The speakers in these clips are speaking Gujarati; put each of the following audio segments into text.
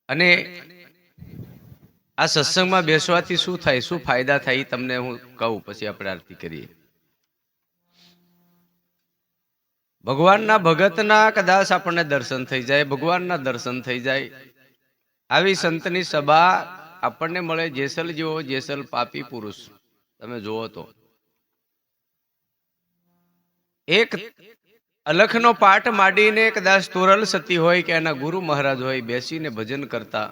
અને આ સત્સંગમાં બેસવાથી શું થાય, શું ફાયદા થાય એ તમને હું કહું, પછી આપણે આરતી કરીએ. ભગવાનના ભગતના કદાચ આપણને દર્શન થઈ જાય, ભગવાનના દર્શન થઈ જાય. આવી સંતની સભા આપણને મળે. જેસલ જેવો જેસલ પાપી પુરુષ તમે જુઓ તો એક અલખનો પાઠ માંડીને કદાચ તોરલ સતી હોય કે એના ગુરુ મહારાજ હોય, બેસીને ભજન કરતા.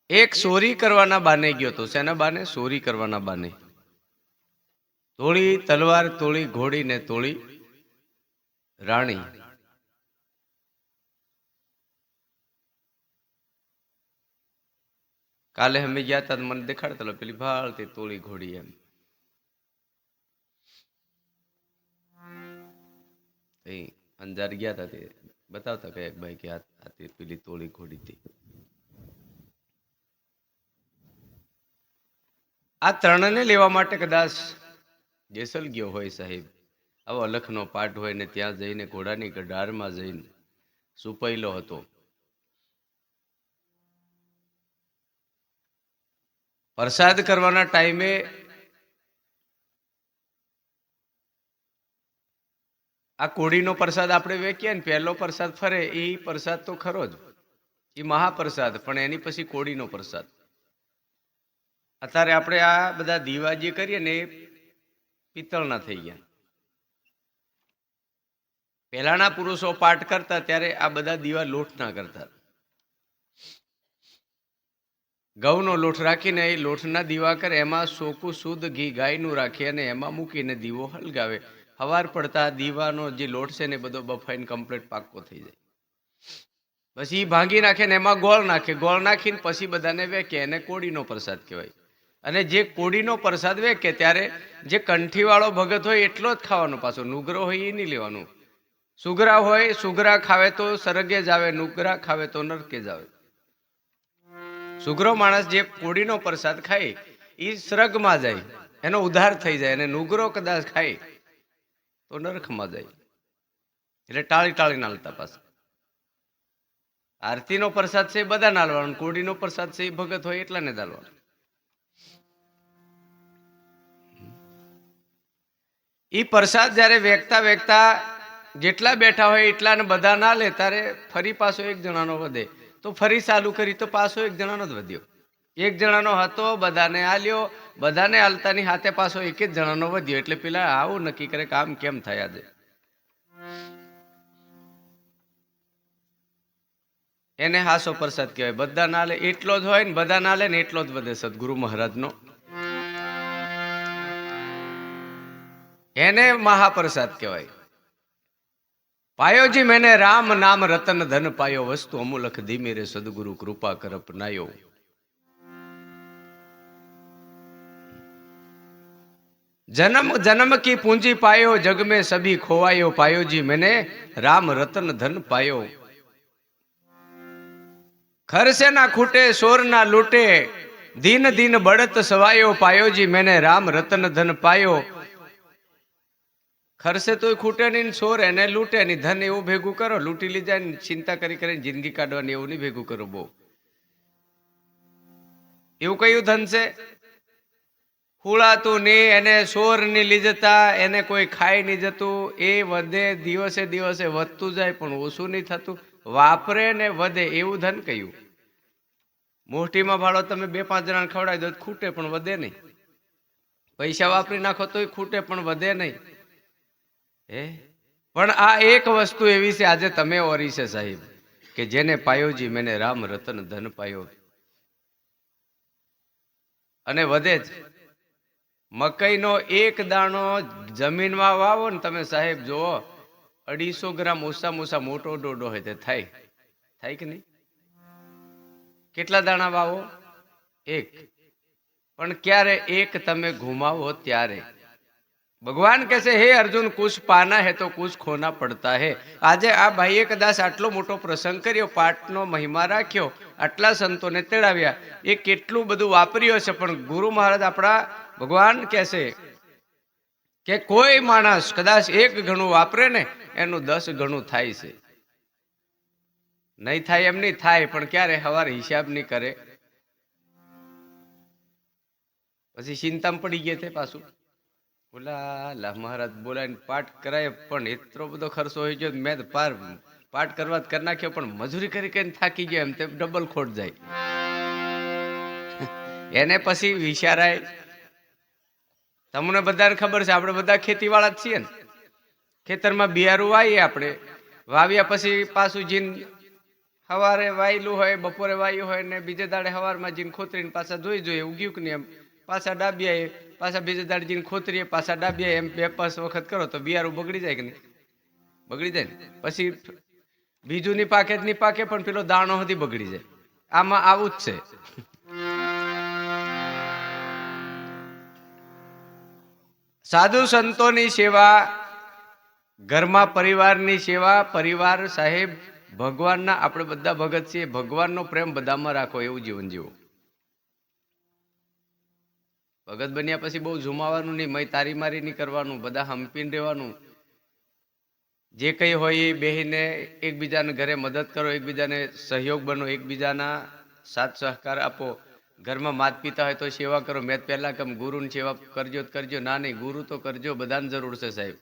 એક ચોરી કરવાના બાને ગયો તો. શેના બાને? ચોરી કરવાના બાને. તોળી તલવાર, તોળી ઘોડી ને તોળી રાણી. કાલે અમે ગયા હતા, મને દેખાડતા પેલી ભાળતી તોળી ઘોડી એમ. અંજાર ગયા હતા તે બતાવતા કે એક ભાઈ કે આ પેલી તોળી ઘોડી હતી. આ ત્રણને લેવા માટે કદાચ જેસલ ગયો હોય સાહેબ. આવો અલખનો પાઠ હોય ને ત્યાં જઈને ઘોડાની ગઢારમાં જઈને સુપાયેલો હતો. પ્રસાદ કરવાના ટાઈમે આ કોડીનો પ્રસાદ આપણે વેચીએ ને, પહેલો પ્રસાદ ફરે એ પ્રસાદ તો ખરો જ, એ મહાપ્રસાદ. પણ એની પછી કોડીનો પ્રસાદ. અત્યારે આપણે આ બધા દીવા જે કરીએ ને એ પિત્તળના થઈ ગયા. પહેલાના પુરુષો પાઠ કરતા ત્યારે આ બધા દીવા લોટના કરતા. ઘઉંનો લોટ રાખીને એ લોટના દીવા કરે, એમાં ચોખ્ખું શુદ્ધ ઘી ગાયનું રાખી અને એમાં મૂકીને દીવો હલગાવે. હવાર પડતા દીવાનો જે લોટ છે ને બધો બફાઈને કમ્પ્લીટ પાકો થઈ જાય. પછી ભાંગી નાખે ને એમાં ગોળ નાખે. ગોળ નાખીને પછી બધાને વેકે. એને કોડીનો પ્રસાદ કહેવાય. અને જે કોડીનો પ્રસાદ વેકે ત્યારે જે કંઠીવાળો ભગત હોય એટલો જ ખાવાનો. પાછો નુગરો હોય એ નહીં લેવાનું. સુગરા હોય, સુગરા ખાવે તો સરગે જ આવે, નુગરા ખાવે તો નરકે જ આવે. સુગરો માણસ જે કોડીનો પ્રસાદ ખાય એ સ્વર્ગમાં જાય, એનો ઉદ્ધાર થઈ જાય. અને નુગરો કદાચ ખાય તો નરકમાં જાય. એટલે ટાળી ટાળી નાલતા. પાછા આરતીનો પ્રસાદ છે એ બધા નાલવાનો, કોડીનો પ્રસાદ છે એ ભગત હોય એટલા ને નાલવાનો. એ પ્રસાદ જયારે વેચતા વેચતા જેટલા બેઠા હોય એટલા ને બધા ના લે, ત્યારે ફરી પાછો એક જણાનો વધે. તો ફરી ચાલુ કરી તો પાછો એક જણાનો જ વધ્યો. એક જણાનો હતો, બધાને આલ્યો. બધાને આલતાની હાથે પાછો એક જ જણાનો વધ્યો. એટલે પેલા આવું નક્કી કરે કે આમ કેમ થયા છે. એને હાસો પ્રસાદ કહેવાય. બધા ના લે એટલો જ હોય ને, બધા ના લે ને એટલો જ વધે. સદગુરુ મહારાજનો એને મહાપ્રસાદ કહેવાય. પાયોજી મેને રામ નામ રતન ધન પાયો, વસ્તુ અમૂલખ ધીમે રે સદગુરુ કૃપા કર અપનાયો. जन्म जन्म की पूंजी पायो, जग में सभी खोवायो, पायोजी मैंने राम रतन धन पायो. खर से ना खूटे शोर ना लूटे, दीन दीन बढ़त सवायो, पायोजी मैंने राम रतन धन पायो. ખર્ચે તોય ખૂટે નહીં, સોર એને લૂંટે નહીં. ધન એવું ભેગું કરો, લૂંટી લીધા ને ચિંતા કરી કરીને જિંદગી કાઢવાની, એવું નહીં ભેગું કરો. બહુ એવું કયું ધન છે? હુળાતું નહીં, એને સોર નહીં લીધતા, એને કોઈ ખાઈ નહીં જતું. એ વધે, દિવસે દિવસે વધતું જાય પણ ઓછું નહીં થતું. વાપરે ને વધે એવું ધન કયું? મોઢીમાં ભાડો તમે 2-5 જણાને ખવડાવી દો ખૂટે પણ વધે નહીં. પૈસા વાપરી નાખો તોય ખૂટે પણ વધે નહીં. પણ આ એક વસ્તુ એવી છે આજે તમે ઓરી છે સાહેબ, કે જેને પાયોજી મેને રામ રતન ધન પાયો. અને વધે જ. મકઈનો એક દાણો જમીનમાં વાવો ને તમે સાહેબ જુઓ, 250 ગ્રામ ઓછામાં ઓછા મોટો ડોડો હોય તે થાય. થાય કે નહીં? કેટલા દાણા વાવો? એક. પણ ક્યારે એક તમે ઘુમાવો ત્યારે. ભગવાન કહે છે, હે અર્જુન કુછ પાના હે તો કુછ ખોના પડતા હે. આજે આ ભાઈએ કદાચ આટલો મોટો પ્રસંગ કર્યો, પાઠનો મહિમા રાખ્યો, આટલા સંતોને તેડાવ્યા, એ કેટલું બધું વાપર્યો છે. પણ ગુરુ મહારાજ આપણા ભગવાન કહે છે કે કોઈ માણસ કદાચ 1 ગણું વાપરે ને એનું 10 ગણું થાય છે. નહીં થાય એમ નહીં થાય, પણ ક્યારે સવારે હિસાબ નહીં કરે, પછી ચિંતામાં પડી ગયા તે પાછું બોલા મહારાજ બોલાવીને પાઠ કરાય, પણ એટલો બધો ખર્ચો હોય ગયો, મેં પાઠ કરવા જ કરી નાખ્યો, પણ મજૂરી કરી કરીને થાકી ગયો, એમ તે ડબલ ખોટ જાય. એને પછી વિચારાય, તમને બધાને ખબર છે, આપણે બધા ખેતીવાળા જ છીએ ને, ખેતરમાં બિયારું વાવીએ, આપણે વાવ્યા પછી પાછું જીન સવારે વાયેલું હોય, બપોરે વાયું હોય ને બીજે દાડે સવારમાં જીન ખોતરીને પાછા જોઈ જોઈએ ઉગ્યું કે નહીં, એમ પાછા ડાબિયા પાછા બીજે દાડે જીન ખોતરીએ પાછા ડાબિયા, એમ 2-5 વખત કરો તો બિયારું બગડી જાય કે નહીં? બગડી જાય ને. પછી બીજું ની પાકે જ નહીં પાકે, પણ પેલો દાણો સુધી બગડી જાય. આમાં આવું જ છે. સાધુ સંતોની સેવા, ઘરમાં પરિવારની સેવા, પરિવાર સાહેબ ભગવાનના, આપણે બધા ભગત છીએ, ભગવાનનો પ્રેમ બધામાં રાખો, એવું જીવન જીવો. ભગત બન્યા પછી બહુ ઝુમાવાનું નહીં, મય તારી મારી નહીં કરવાનું, બધા હંપીને રહેવાનું. જે કંઈ હોય એ બેહીને એકબીજાને ઘરે મદદ કરો, એકબીજાને સહયોગ બનો, એકબીજાના સાથ સહકાર આપો. ઘરમાં માતા પિતા હોય તો સેવા કરો. મેં પહેલા કેમ ગુરુની સેવા કરજો કરજો, ના નહીં, ગુરુ તો કરજો, બધાને જરૂર છે સાહેબ.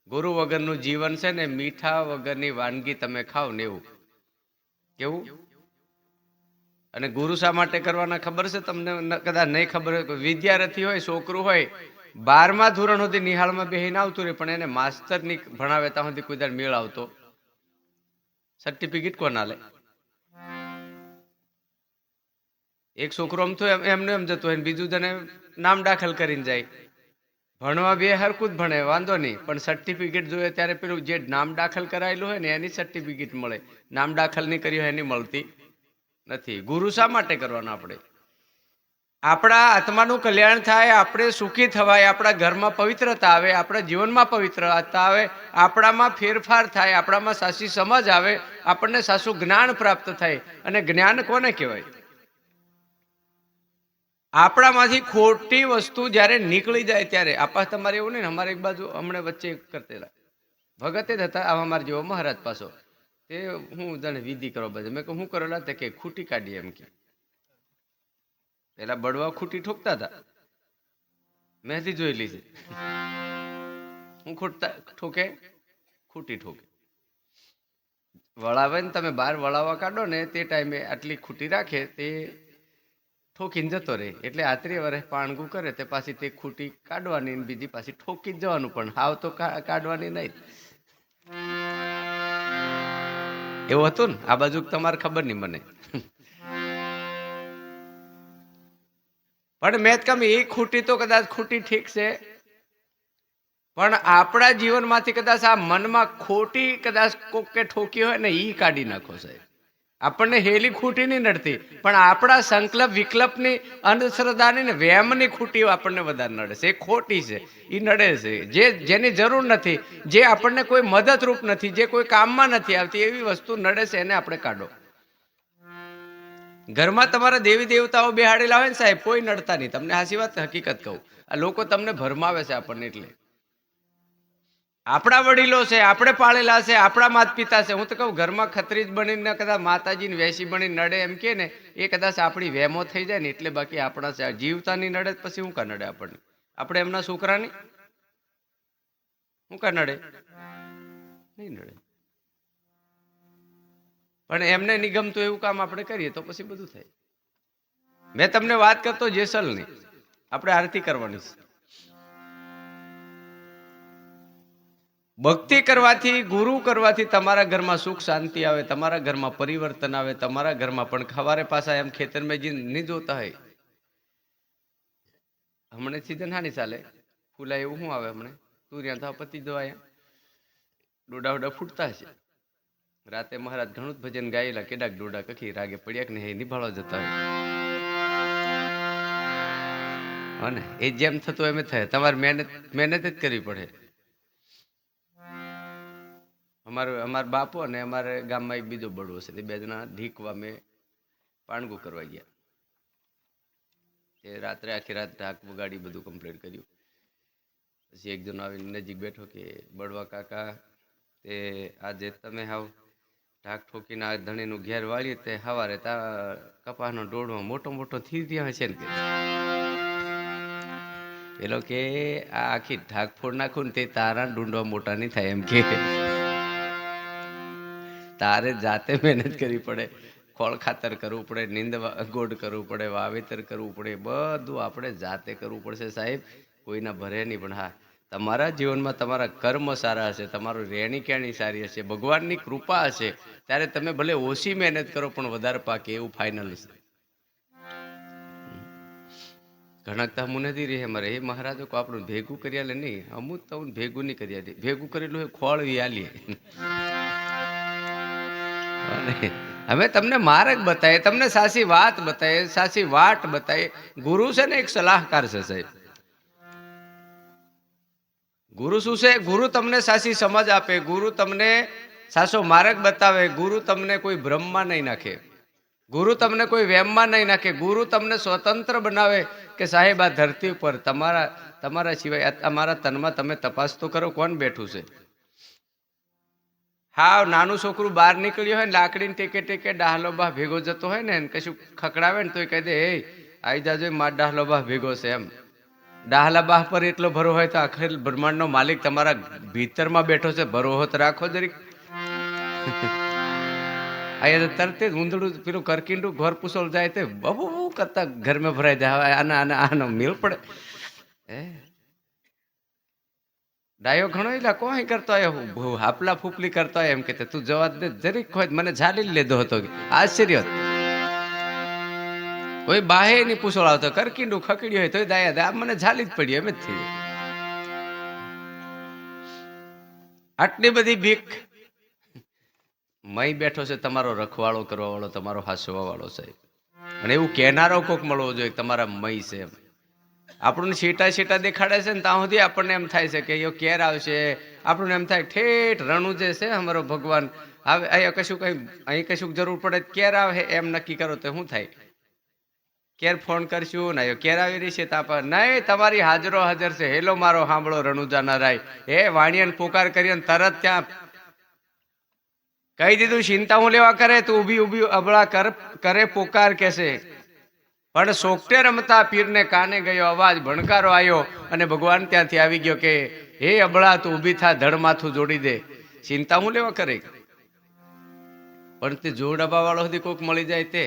ગુરુ વગરનું જીવન છે ને મીઠા વગરની વાનગી તમે ખાવ ને એવું. કેવું? અને ગુરુ શા માટે કરવાના ખબર છે તમને? કદાચ નહીં ખબર હોય, વિદ્યાર્થી હોય, છોકરું હોય, 12મા ધોરણ સુધી નિહાળમાં બેહીને આવતું રહે, પણ એને માસ્તર ની ભણાવે ત્યાં સુધી કોઈ દર મેળ આવતો સર્ટિફિકેટ કોણ આલે? એક છોકરો આમ તો એમને એમ જતો હોય, બીજું તને નામ દાખલ કરીને જાય. ભણવા બે હરકું જ ભણે, વાંધો નહીં, પણ સર્ટિફિકેટ જોઈએ ત્યારે પેલું જે નામ દાખલ કરાયેલું હોય ને એની સર્ટિફિકેટ મળે. નામ દાખલ નહીં કર્યું એની મળતી નથી. ગુરુ શા માટે કરવાના? આપણે આપણા આત્માનું કલ્યાણ થાય, આપણે સુખી થવાય, આપણા ઘરમાં પવિત્રતા આવે, આપણા જીવનમાં પવિત્રતા આવે, આપણામાં ફેરફાર થાય, આપણામાં સાચી સમજ આવે, આપણને સાચું જ્ઞાન પ્રાપ્ત થાય. અને જ્ઞાન કોને કહેવાય? આપણામાંથી ખોટી વસ્તુ જ્યારે નીકળી જાય ત્યારે. આપા તમારે એવું નહીં ને, અમારે એક બાજુ હમણાં વચ્ચે કરતેલા ભગતે જ હતા, આવા મારા જેવો મહારાજ પાછો, તે હું જાણે વિધિ કરવા બધે, મેં કહું શું કરેલા? તે કે ખૂટી કાઢી, એમ કે પેલા બળવા ખૂટી ઠોકતા હતા, મેં જોયેલી છે. હું ઠોકે, ખૂટી ઠોકે, વળાવે ને તમે બહાર વળાવવા કાઢો ને તે ટાઈમે આટલી ખૂટી રાખે, તે ઠોકીને જતો રહે. એટલે આતરી વર્ષ પાણગું કરે તે પાછી તે ખૂટી કાઢવાની, બીજી પાછી ઠોકી જ જવાનું, પણ હાવ તો કાઢવાની નહીં. એવું હતું ને? આ બાજુ તમારે ખબર નહીં મને, પણ મેં કમ એ ખૂટી તો કદાચ ખૂટી ઠીક છે, પણ આપણા જીવનમાંથી કદાચ આ મનમાં ખોટી કદાચ કોકે ઠોકી હોય ને એ કાઢી નાખો સાહેબ. આપણને હેલી ખૂટી નહીં નડતી, પણ આપણા સંકલ્પ વિકલ્પની, અંધશ્રદ્ધાની ને વ્યામની ખૂટી આપણને વધારે નડે છે. એ ખોટી છે, એ નડે છે. જેની જરૂર નથી, જે આપણને કોઈ મદદરૂપ નથી, જે કોઈ કામમાં નથી આવતી, એવી વસ્તુ નડે છે, એને આપણે કાઢો. ઘરમાં તમારા દેવી દેવતાઓ બેહાડેલા હોય ને સાહેબ, કોઈ નડતા નહીં. તમને હાચી વાત, હકીકત કહું, આ લોકો તમને ભરમાવે છે આપણને. એટલે આપણા વડીલો છે, આપણે પાળેલા છે, આપણા માતા પિતા છે. હું તો કહું, ઘરમાં ખત્રીજ બનીને કદાચ માતાજીને વેસી બની નડે એમ કે ને, એ કદાચ આપણી વેમો થઈ જાય ને એટલે. બાકી આપણા છે જીવતાની નડે, પછી શું કા નડે આપણને? આપણે એમના છોકરાની શું કા નડે? નહીં નડે. પણ એમને નિગમતું એવું કામ આપણે કરીએ તો પછી બધું થાય. મેં તમને વાત કરતો જેસલની, આપણે આરતી કરવાની છે. ભક્તિ કરવાથી, ગુરુ કરવાથી તમારા ઘરમાં સુખ શાંતિ આવે, તમારા ઘરમાં પરિવર્તન આવે, તમારા ઘરમાં પણ ખવારે પાછા એમ ખેતરમાં જે નહીં જોતા હોય. હમણાં સીઝન હાની ચાલે, ફૂલા એવું શું આવે હમણાં? તુરિયા તો પતિ જો આયા ડોડા ડોડા ફૂટતા હશે. રાતે મહારાજ ઘણું જ ભજન ગાયેલા, કેડાક ડોડા કખી રાગે પડ્યા કે નહીં નિભાળો જતા હોય ને. એ જેમ થતું એમ થાય, તમારે મહેનત જ કરવી પડે. અમારા બાપુ અને અમારે ગામમાં એક બીજો બળવો છે, તે બે જણા ઢીકવા મેં પાણગું કરવા ગયા. એ રાત્રે આખી રાત ઢાક વગાડી બધું કમ્પ્લીટ કર્યું. પછી એક જણ આવીને નજીક બેઠો કે બળવા કાકા, તે આજે તમે હાવ ઢાક ઠોકીને આ ધણીનું ઘેર વાળીએ તે સવારે કપાસનો ડોડો મોટો મોટો થઈ ગયા છે ને કે પેલો કે આ આખી ઢાક ફોડ નાખું ને તે તારા ડુંડવા મોટા નહીં થાય એમ કે તારે જાતે મહેનત કરવી પડે, ખોળ ખાતર કરવું પડે, નીંદવા ગોડ કરવું પડે, વાવેતર કરવું પડે, બધું આપણે જાતે કરવું પડશે સાહેબ, કોઈના ભરે નહીં. પણ હા, તમારા જીવનમાં તમારા કર્મ સારા હશે, તમારું રહેણી કેણી સારી હશે, ભગવાનની કૃપા હશે, ત્યારે તમે ભલે ઓછી મહેનત કરો પણ વધારે પાકે એવું ફાઇનલ હશે. ઘણકતા હું નથી રહી મારે એ મહારાજો કો આપણું ભેગું કરી આલે નહીં, અમુક તો ભેગું નહીં કરી આલી, ભેગું કરેલું ખોળ આલીએ. હવે તમને માર્ગ બતાવે, તમને સાચી વાત બતાવે, સાચી વાટ બતાવે. ગુરુ છે ને એક સલાહકાર છે સાહેબ. ગુરુ શું છે? ગુરુ તમને સાચી સમજ આપે, ગુરુ તમને સાચો માર્ગ બતાવે, ગુરુ તમને કોઈ ભ્રમમાં નહીં નાખે, ગુરુ તમને કોઈ વેમમાં નહીં નાખે, ગુરુ તમને સ્વતંત્ર બનાવે કે સાહેબ આ ધરતી ઉપર તમારા સિવાય અમારા તનમાં તમે તપાસ તો કરો કોણ બેઠું છે. હા, નાનું છોકરું બહાર નીકળ્યું હોય ને લાકડીને ટેકે ટેકે ડાહલો બા ભેગો જતો હોય ને કશું ખકડાવે ને તો કહી દે એ આવી જાજો માર ડાહલો બા ભેગો છે એમ. ડાહલા બાહ પર એટલો ભરો હોય તો આખરે બ્રહ્માંડનો માલિક તમારા ભીતરમાં બેઠો છે, ભરો તો રાખો જરીક. અહીંયા તરત જ ઊંધડું પેલું કરકીંડું ઘર પૂછોલ જાય તે બહુ કરતા ઘરમાં ભરાઈ જાય. આનો મેળ પડે. ડાયો ઘણો એટલે કોઈ કરતો આવ્યો હાપલા ફૂપલી કરતો હોય એમ કે તું જવા દે જરીક હોય મને ઝાલી લીધો હતો. આશ્ચર્ય કોઈ બાહે ની પૂછોળ આવતો કરકીંડું ખકડી હોય તો દાયા મને ઝાલી જ પડી એમ જ થઈ. આટલી બધી ભીખ મય બેઠો છે તમારો રખવાળો કરવા વાળો, તમારો હાસવા વાળો સાહેબ. અને એવું કહેનારો કોક મળવો જોઈએ તમારા મય છે એમ. આપણને છેટા છેટા દેખાડે છે ને ત્યાં સુધી આપણને એમ થાય છે કે એ કેર આવશે. આપણને એમ થાય ઠેઠ રણું જે છે અમારો ભગવાન હવે અહીંયા કશું કઈ અહીં કશું જરૂર પડે કેર આવે એમ નક્કી કરો તો શું થાય? કેર ફોન કરશું ને કેર આવી રહી છે ત્યાં નહીં તમારી હાજરો હાજર છે. હેલો મારો સાંભળો રણુજા ના રાય એ વાણિયાને પોકાર કરી તરત ત્યાં કહી દીધું ચિંતા હું લેવા કરે તો ઉભી ઉભી અબળા કરે પોકાર કેસે. પણ સોકટે રમતા પીરને કાને ગયો અવાજ ભણકારો આવ્યો અને ભગવાન ત્યાંથી આવી ગયો કે હે અબળા તું ઊભી થા, ધડ માથું જોડી દે, ચિંતા હું લેવા કરે. પણ તે જોડવા વાળો સુધી કોઈક મળી જાય તે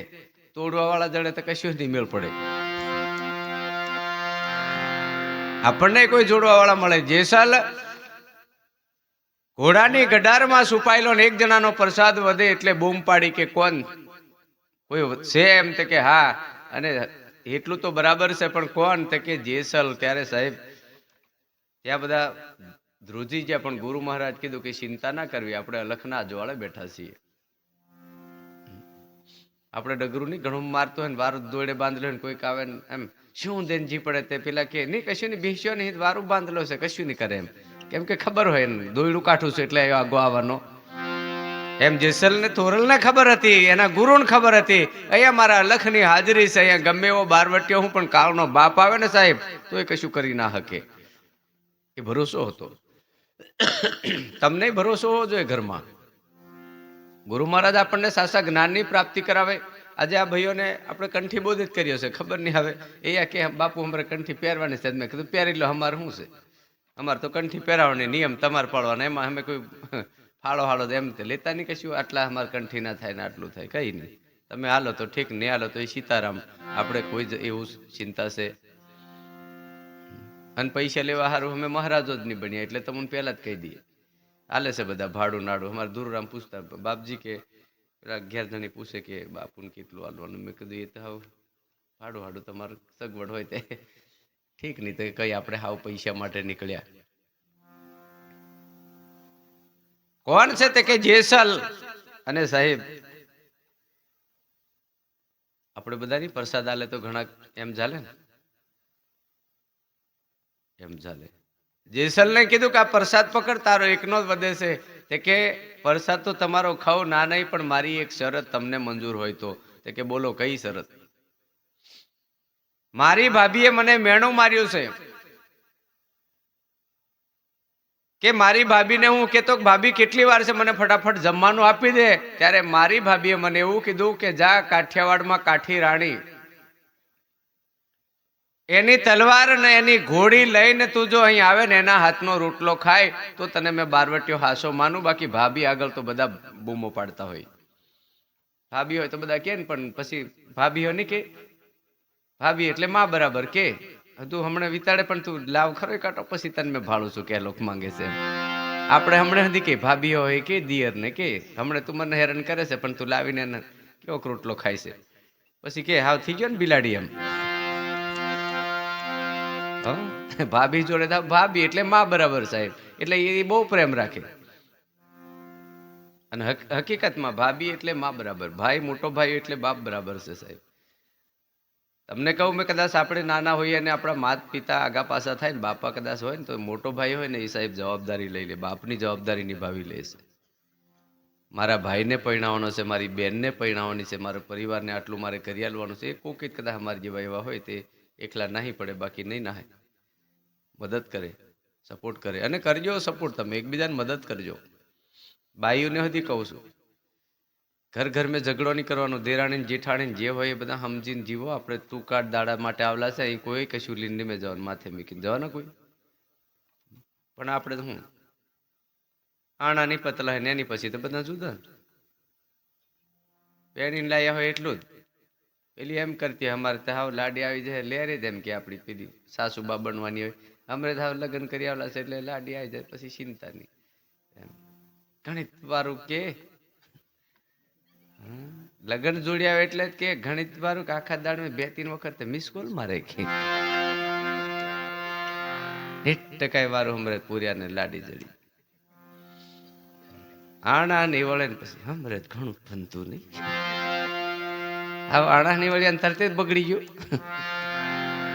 તોડવા વાળા જડે તો કશું જ મેળ પડે. આપણને કોઈ જોડવા વાળા મળે. જેસલ ઘોડાની ગડારમાં છુપાયેલો ને એક જણાનો પ્રસાદ વધે એટલે બૂમ પાડી કે કોણ કોઈ છે એમ તે કે હા અને એટલું તો બરાબર છે પણ કોણ તે કે જેસલ. ત્યારે સાહેબ ત્યાં બધા ધ્રુજી ગયા પણ ગુરુ મહારાજ કીધું કે ચિંતા ના કરવી, આપણે અલખના અજવાળે બેઠા છીએ. આપણે ડગરું નહીં ઘણું મારતો હોય ને વારું દોડે બાંધલો ને કોઈક આવે ને એમ શું દેનજી પડે તે પેલા કે નહીં કશું નહીં બેસ્યો નહીં વારું બાંધલો છે કશું નહીં કરે એમ, કેમ કે ખબર હોય ને દોયડું કાઠું છે એટલે આગો આવવાનો. એમ જેસલ ને તોરલ ને ખબર હતી, એના ગુરુ ને ખબર હતી અહીંયા મારા અલખની હાજરી છે, અહીંયા ગમે એવો બારવટીયો હું પણ કાળનો બાપ આવે ને સાહેબ તો એ કશું કરી ના શકે. એ ભરોસો હતો. તમને ભરોસો હોવો જોઈએ ઘરમાં. ગુરુ મહારાજ આપણને સાચા જ્ઞાનની પ્રાપ્તિ કરાવે. આજે આ ભાઈઓને આપણે કંઠી બોધિત કર્યો છે, ખબર નહીં હવે એ કે બાપુ અમારે કંઠી પહેરવાની છે. મેં કીધું પહેરી લો, અમારે શું છે, અમારે તો કંઠી પહેરાવવાની નિયમ તમારે પાડવાના, એમાં અમે કોઈ ફાળો હાળો એમ લેતા નહીં કશું. આટલા અમારે કંઠી ના થાય ને આટલું થાય કઈ નહીં, તમે હાલો તો ઠીક, નહીં હાલો તો એ સીતારામ. આપણે કોઈ એવું ચિંતા છે. અને પૈસા લેવા સારું અમે મહારાજો જ નહીં બન્યા એટલે તમને પહેલા જ કહી દઈએ. હાલે છે બધા ભાડું નાડું. અમારે દુરુરામ પૂછતા બાપજી કે પેલા 11 જણી પૂછે કે બાપુને કેટલું હાલવાનું. મેં કીધું એ તો હાવ ભાડું હાડું તમારે સગવડ હોય તે ઠીક, નહીં તો કઈ આપણે હાવ પૈસા માટે નીકળ્યા. કોણ છે તે કે જેસલ. અને સાહેબ આપણે બધાની પ્રસાદ આલે તો ઘણા એમ ચાલે ને, એમ ચાલે. જેસલ ને કીધું કે આ પ્રસાદ પકડ, તારો એકનો જ વધે છે. તે કે પ્રસાદ તો તમારો ખાવ ના નહીં પણ મારી એક શરત તમને મંજૂર હોય તો. તે કે બોલો કઈ શરત? મારી ભાભીએ મને મેણું માર્યું છે કે મારી ભાભીને હું કહેતો કે ભાભી કેટલી વાર છે મને ફટાફટ જમવાનું આપી દે, ત્યારે મારી ભાભીએ મને એવું કીધું કે જા કાઠિયાવાડમાં કાઠી રાણી એની તલવાર ને એની ઘોડી લઈને તું જો અહીં આવે ને એના હાથનો રોટલો ખાય તો તને મેં બારવટીયો હાસો માનું. બાકી ભાભી આગળ તો બધા બૂમો પાડતા હોય. ભાભી હોય તો બધા કે ને, પણ પછી ભાભી હોય ને કે ભાભી એટલે માં બરાબર કે તું હમણાં વિતાડે પણ તું લાવ ખરો કાંટો, પછી તને મેં ભાડું છું કે લોક માંગે છે. આપણે હમણાં સુધી કે ભાભી હોય કે દિયર ને કે હમણાં તું મને હેરાન કરે છે પણ તું લાવીને કેવો રોટલો ખાય છે, પછી કે હાવ થઈ ગયો ને બિલાડી એમ. ભાભી જોડે થાવ ભાભી એટલે માં બરાબર સાહેબ, એટલે એ બહુ પ્રેમ રાખે. અને હકીકતમાં ભાભી એટલે માં બરાબર, ભાઈ મોટો ભાઈ એટલે બાપ બરાબર છે સાહેબ. તમને કહું મેં, કદાચ આપણે નાના હોઈએ અને આપણા માત પિતા આગા પાછા થાય ને બાપા કદાચ હોય ને તો મોટો ભાઈ હોય ને એ સાહેબ જવાબદારી લઈ લે, બાપની જવાબદારી નિભાવી લે છે. મારા ભાઈને પરણાવવાનો છે, મારી બેનને પરણાવવાની છે, મારા પરિવારને આટલું મારે કરી આલવાનું છે. એ કોક કદાચ અમારા જેવા એવા હોય તે એકલા નહીં પડે, બાકી નહીં નાહે. મદદ કરે, સપોર્ટ કરે, અને કરજો સપોર્ટ, તમે એકબીજાને મદદ કરજો. બાઈઓને સુધી કહું છું, ઘર ઘર મેં ઝઘડો નહીં કરવાનો. દેરાણી જેઠાણી જે હોય એ બધા સમજીને જીવો. આપણે તું કાઢ દાડા માટે આવલા છે, અહીં કોઈ કશું લીન નહીં જવાનું, માથે મૂકીને જવાના કોઈ. પણ આપણે શું આણા નહીં પતલા ને એની પછી તો બધા જુદા. પેણીને લાયા હોય એટલું જ. પેલી એમ કરતી અમારે તો હાવ લાડી આવી જાય લે રે, જેમ કે આપણી પેલી સાસુબા બનવાની હોય, અમારે તો હાવ લગ્ન કરી આવલા છે એટલે લાડી આવી જાય પછી ચિંતા નહીં. એમ ગણિત વાળું કે લગ્ન જોડ્યા એટલે કે ગણિત વાળું કે આખા દાડ 2-3 વખત મિસ કોલ મારે કે 1% વાળું હમરે પૂર્યા ને લાડી જડી આણા નહીં વળે ને પછી હમરે ઘણું બનતું નહીં. હવે આણા નહીં વળ્યા તરત જ બગડી ગયું.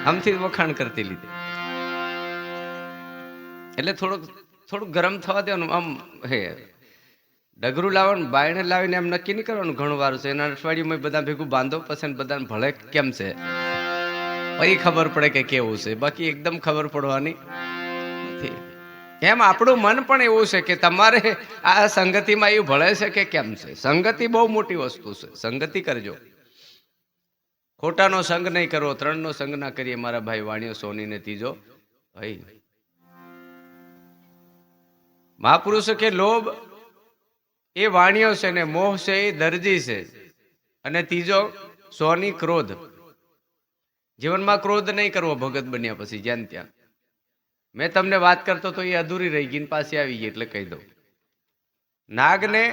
આમથી વખાણ કરતી લીધે એટલે થોડુંક ગરમ થવા દેવાનું. આમ હે ડગરું લાવવાનું, બાયણે લાવીને એમ નક્કી નહીં કરવાનું ઘણું વારું છે. એના અઠવાડિયું બધા ભેગું બાંધો, પછી બધાને ભળે કેમ છે પછી ખબર પડે કે કેવું છે. બાકી એકદમ ખબર પડવાની નથી. એમ આપણું મન પણ એવું છે કે તમારે આ સંગતિમાં એવું ભળે છે કે કેમ છે. સંગતિ બહુ મોટી વસ્તુ છે, સંગતિ કરજો. ખોટાનો સંગ નહીં કરવો, 3નો સંગ ના કરીએ. મારા ભાઈ વાણિયો સોની ને ત્રીજો ભાઈ મહાપુરુષો કે લોભ એ વાણિયો છે ને મોહ છે એ દરજી છે, અને ત્રીજો સોની ક્રોધ. જીવનમાં ક્રોધ નહીં કરવો ભગત બન્યા પછી જ્યાં ત્યાં. મેં તમને વાત કરતો તો એ અધૂરી રહી ગઈ, પાછી આવી ગઈ એટલે કહી દઉં. નાગને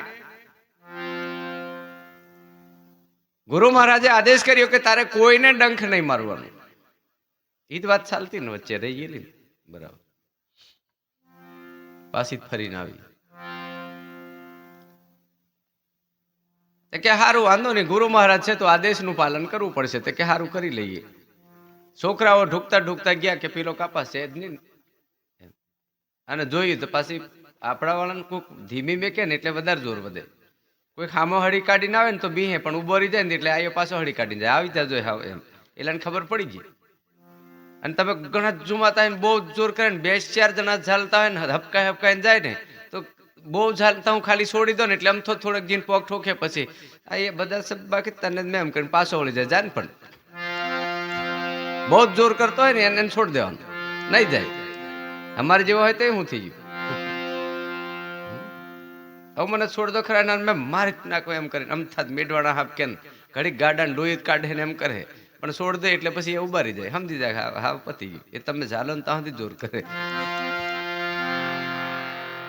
ગુરુ મહારાજે આદેશ કર્યો કે તારે કોઈને ડંખ નહીં મારવાનું. એ જ વાત ચાલતી ને વચ્ચે રહી ગયેલી ને બરાબર, પાછી ફરીને આવી કે હારું વાંધો નહીં, ગુરુ મહારાજ છે તો આદેશનું પાલન કરવું પડશે. તે કે હારું કરી લઈએ. છોકરાઓ ઢૂકતા ઢૂકતા ગયા કે પેલો કાપા છે જ નહીં, અને જોયું તો પાછી આપણા વાળાને કોઈક ધીમી મેકે ને એટલે વધારે જોર વધે. કોઈ ખામો હળી કાઢીને આવે ને તો બીહે, પણ ઉભો રહી જાય ને એટલે આયો પાછો હળી કાઢીને જાય. આવી ત્યાં જોઈ હાવ એમ એટલે ખબર પડી ગઈ. અને તમે ઘણા જુમાતા હોય ને બહુ જોર કરે ને 2-4 જણા ઝાલતા હોય ને હપકાઈને જાય ને તો બહુ ઝાલતા હું ખાલી છોડી દો ને એટલે આમ થોડોક જીન પોક ઠોકે, પછી આ એ બધા શબ્દ બાકી તને મેં એમ કરીને પાછો વળી જાય ને. પણ બહુ જ જોર કરતો હોય ને એને છોડી દેવાનું, નહીં જાય. અમારે જેવો હોય તો હું થઈ ગયું. હવે મને છોડ દો ખરા, મેં મારી નાખો એમ કરીને અમથાત મેડવાના હાફ કે ઘડીક ગાડાને ડોઈ કાઢે ને એમ કરે, પણ છોડ દે એટલે પછી એ ઉભારી જાય, સમજી જાય હાવ પતી ગયું. એ તમે ઝાલો ને ત્યાં સુધી જોર કરે.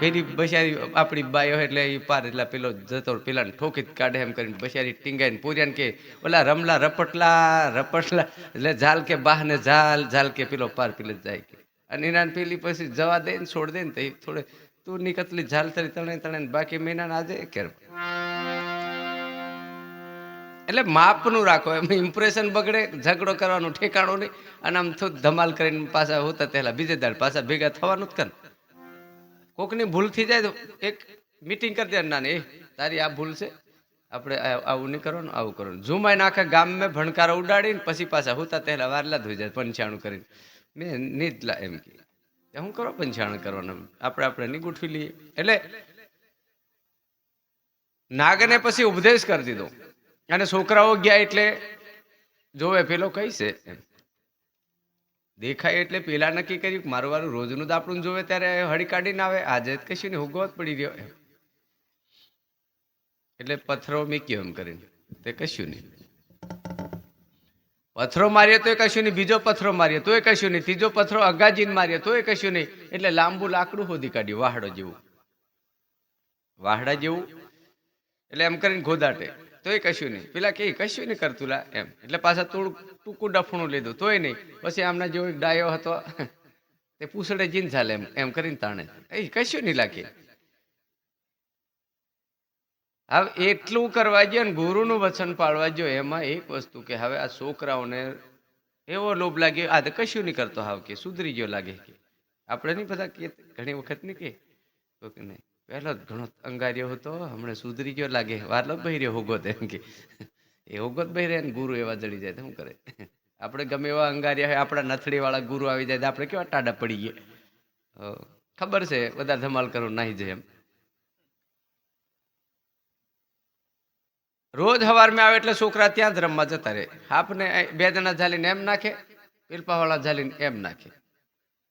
પેલી બસારી આપણી બાઈ હોય એટલે એ પાર એટલે પેલો જતો પેલાને ઠોકી કાઢે એમ કરીને બસારી ટીંગાઈને પૂર્યાને કે ઓલા રમલા રપટલા એટલે ઝાલ કે બાહ ને ઝાલ કે પેલો પાર પેલે જાય કે. અને એના પેલી પછી જવા દે ને છોડ દે ને તો થોડે તું નીકળલી ઝાલ તરી તણે બાકી મહિના આજે કે. એટલે માપનું રાખો, એમ ઇમ્પ્રેશન બગડે. ઝઘડો કરવાનું ઠેકાણું નહીં, અને આમ થોડું ધમાલ કરીને પાછા હોતા પહેલા બીજે દાડ પાછા ભેગા થવાનું જ કર. કોકની ભૂલ થઈ જાય તો એક મીટિંગ કરી દે, ના એ તારી આ ભૂલ છે, આપણે આવું નહીં કરવાનું, આવું કરવાનું. ઝુમાઈને આખા ગામમાં ભણકારો ઉડાડીને પછી પાછા હોતા પહેલા વારલા ધોઈ જાય પંચાણું કરીને મેં નીતલા એમ કે શું કરો પંચાણ કરવાનું, આપણે નહીં ગોઠવી લઈએ. એટલે નાગને પછી ઉપદેશ કરી દીધો અને છોકરાઓ ગયા એટલે જોવે પેલો કઈ છે એમ દેખાય એટલે પેલા નક્કી કર્યું મારું વારું રોજનું તો આપણું જોવે ત્યારે હળી કાઢીને આવે, આજે કશું નહીં હુગવત પડી રહ્યો એમ. એટલે પથ્થરો મૂક્યો એમ કરીને તે કશું નહીં. પથ્થરો માર્યો તોય કશું નહીં, બીજો પથ્થરો માર્યો તોય કશું નહીં, ત્રીજો પથ્થરો અગાજીને માર્યો તોય કશું નહીં. એટલે લાંબુ લાકડું શોધી કાઢ્યું વાહડો જેવું, વાહડા જેવું. એટલે એમ કરીને ગોદાટે તોય કશું નહીં. પેલા કે કશું નહીં કરતું લા એમ. એટલે પાછા થોડું ટૂંકું ડફણું લીધું તોય નહીં. પછી આમના જેવો એક ડાયો હતો તે પૂછડે જીન ચાલે એમ એમ કરીને તાણે એ કશું નહીં લાગે. હવે એટલું કરવા ગયો ને ગુરુનું વચન પાળવા ગયો. એમાં એક વસ્તુ કે હવે આ છોકરાઓને એવો લોભ લાગ્યો, આ તો કશું નહીં કરતો, હાવ કે સુધરી ગયો લાગે. કે આપણે નહીં બધા કે ઘણી વખત નહીં કે નહીં પહેલો જ ઘણો અંગાર્યો હતો, હમણાં સુધરી ગયો લાગે, વારલો બહી રહ્યો હોગોત એમ કે એ હોગોત બહી રહ્યા ને ગુરુ એવા જડી જાય તો શું કરે. આપણે ગમે એવા અંગાર્યા હોય, આપણા નથડી વાળા ગુરુ આવી જાય તો આપણે કેવા ટાડા પડી ગયા. ખબર છે બધા ધમાલ કરો નાહી જાય એમ. રોજ હવારમાં આવે એટલે છોકરા ત્યાં જ રમવા જતા રહે. આપને બે જણા ઝાલીને એમ નાખે, પીલપાવાળા ઝાલીને એમ નાખે.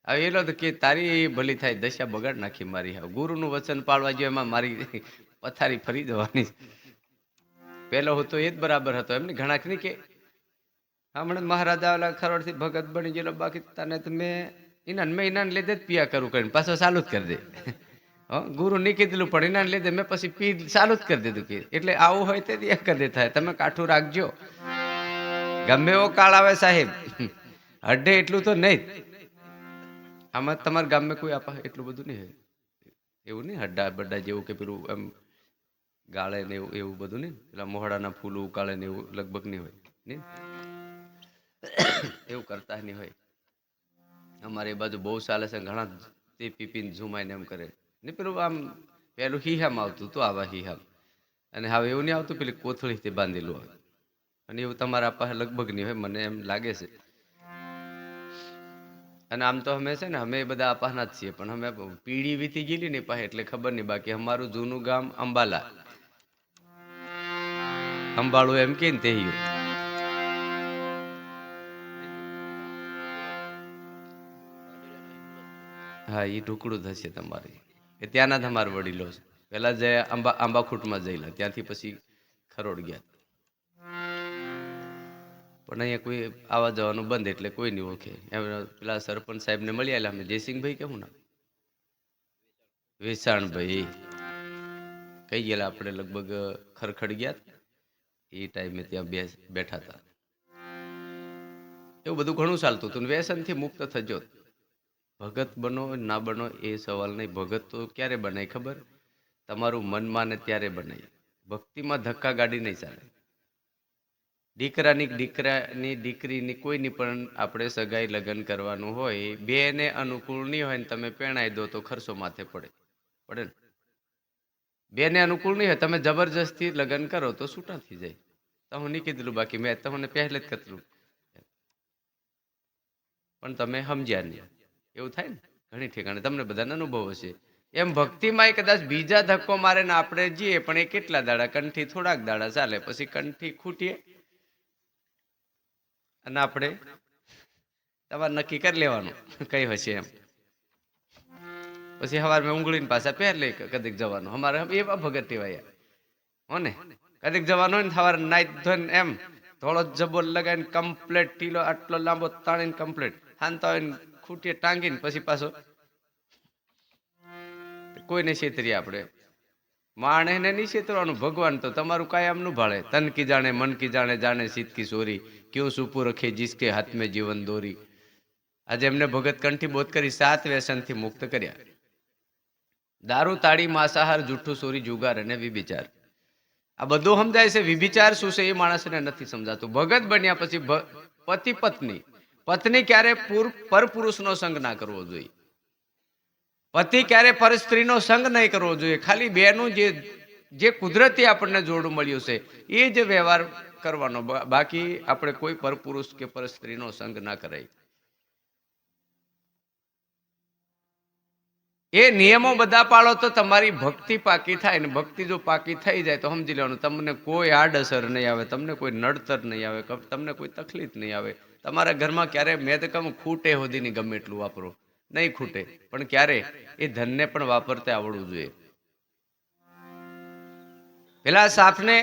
હવે એલો તો કે તારી ભલી થાય, દશા બગાડ નાખી મારી. હવે ગુરુનું વચન પાળવા જોઈએ એમાં મારી પથારી ફરી જવાની. પેલો હતો એ જ બરાબર હતો એમને ઘણા નહીં કે હમણાં મહારાજા ઓલા ખરોડથી ભગત બની ગયેલો, બાકી તને તો મેં ઇનાને લીધે જ પિયા કરું કરીને પાછો ચાલુ જ કરી દે. ગુરુ નહીં કીધેલું પણ ઇનાને લીધે મેં પછી પી ચાલુ જ કરી દીધું. કે એટલે આવું હોય તે એક કરી દે થાય, તમે કાઠું રાખજો. ગમે એવો કાળ આવે સાહેબ, અડે એટલું તો નહીં. આમાં તમારા ગામમાં કોઈ આપા એટલું બધું નહીં હોય, એવું નહીં હડ્ડા બડ્ડા જેવું કે પેલું એમ ગાળે ને એવું બધું નહીં. પેલા મોહડાના ફૂલ ઉકાળે ને એવું લગભગ નહીં હોય નહીં, એવું કરતા નહીં હોય. અમારે એ બાજુ બહુ ચાલે છે, ઘણા તે પીપીને ઝુમાઈને એમ કરે ને. પેલું આમ પેલું હીહામાં આવતું તો આવા હીહામ, અને હવે એવું નહીં આવતું પેલી કોથળીથી બાંધેલું આવે. અને એવું તમારા પાસે લગભગ નહીં હોય મને એમ લાગે છે. અને આમ તો અમે છે ને અમે બધા અપાના જ છીએ, પણ અમે પીઢી વીતી ગયેલી ને પાસે એટલે ખબર નહીં. બાકી અમારું જૂનું ગામ અંબાલા, અંબાળું એમ કે ને તે હા એ ઢુકડું થશે તમારે કે ત્યાંના તમારા વડીલો છે. પેલા જે આંબાખૂટમાં જયેલા, ત્યાંથી પછી ખરોડ ગયા. પણ અહીંયા કોઈ આવવા જવાનું બંધ એટલે કોઈ નહીં ઓળખે. પેલા સરપંચ સાહેબને મળી આવેલા અમે, જયસિંહભાઈ કેવું ના વેચાણભાઈ કઈ ગયેલા. આપણે લગભગ ખરખડ ગયા એ ટાઈમે ત્યાં બેઠા હતા. એવું બધું ઘણું ચાલતું હતું. વ્યસનથી મુક્ત થજો. ભગત બનો ના બનો એ સવાલ નહીં. ભગત તો ક્યારે બનાય ખબર? તમારું મન માને ત્યારે બનાય. ભક્તિમાં ધક્કા ગાડી નહીં ચાલે. દીકરાની દીકરીની કોઈની પણ આપણે સગાઈ લગ્ન કરવાનું હોય, બેને અનુકૂળ નહીં હોય ને તમે પેણાઈ દો તો ખર્ચો માથે પડે ને. બેને અનુકૂળ નહીં હોય તમે જબરજસ્તી લગ્ન કરો તો છૂટા થઈ જાય. તો હું નહીં કીધેલું, બાકી મેં તમને પહેલે જ કીધેલું પણ તમે સમજ્યા નહીં. એવું થાય ને ઘણી ઠેકાણે, તમને બધાને અનુભવ હશે. એમ ભક્તિમાં કદાચ બીજા ધક્કો મારે ને આપણે જઈએ, પણ એ કેટલા દાડા, કંઠી થોડાક દાડા ચાલે, પછી કંઠી ખૂટીએ અને આપણે તમારે નક્કી કરી લેવાનું કઈ હશે એમ. પછી સવારમાં ઊંઘળીને પાછા પહેર લે કદીક જવાનું. અમારે એવા ભગત ટેવાયા હો ને, કદીક જવાનું હોય ને સવારે નાઈ ધોઈને એમ થોડો જબો લગાવીને કમ્પ્લેટ ટીલો આટલો લાંબો તાણીને કમ્પ્લેટ હાનતા હોય ને ખૂટીએ ટાંગીને પછી પાછો કોઈને છેતરીએ આપણે. માણસને નહીં છેતરવાનું, ભગવાન તો તમારું કાયમ નું ભાળે. તન કી જાણે મન કી જાણે, જાણે સીત કી સોરી, ક્યું સુપુ રખે જિસકે હાથ મેં જીવન દોરી. આજે એમને ભગત કંઠી બોધ કરી 7 વ્યસનથી મુક્ત કર્યા. દારૂ, તાળી, માંસાહાર, જૂઠું, ચોરી, જુગાર અને વિભિચાર. આ બધું સમજાય છે. વિભિચાર શું છે એ માણસને નથી સમજાતું. ભગત બન્યા પછી પતિ પત્ની ક્યારે પરપુરુષનો સંગ ના કરવો જોઈએ. પતિ ક્યારે પર સ્ત્રીનો સંગ નહીં કરવો જોઈએ. ખાલી બેનું જે કુદરતી આપણને જોડું મળ્યું છે એ જ વ્યવહાર કરવાનો. બાકી આપણે કોઈ પરપુરુષ કે પર સ્ત્રીનો સંગ ના કરાય. એ નિયમો બધા પાળો તો તમારી ભક્તિ પાકી થાય ને ભક્તિ જો પાકી થઈ જાય તો સમજી લેવાનું તમને કોઈ આડઅસર નહીં આવે, તમને કોઈ નડતર નહીં આવે, તમને કોઈ તકલીફ નહીં આવે. તમારા ઘરમાં ક્યારે મેં તો કહું ખૂટે સુધી નહીં, ગમે એટલું વાપરો નહીં ખૂટે, પણ ક્યારે એ ધનને પણ વાપરતા આવડવું જોઈએ. પેલા સાપને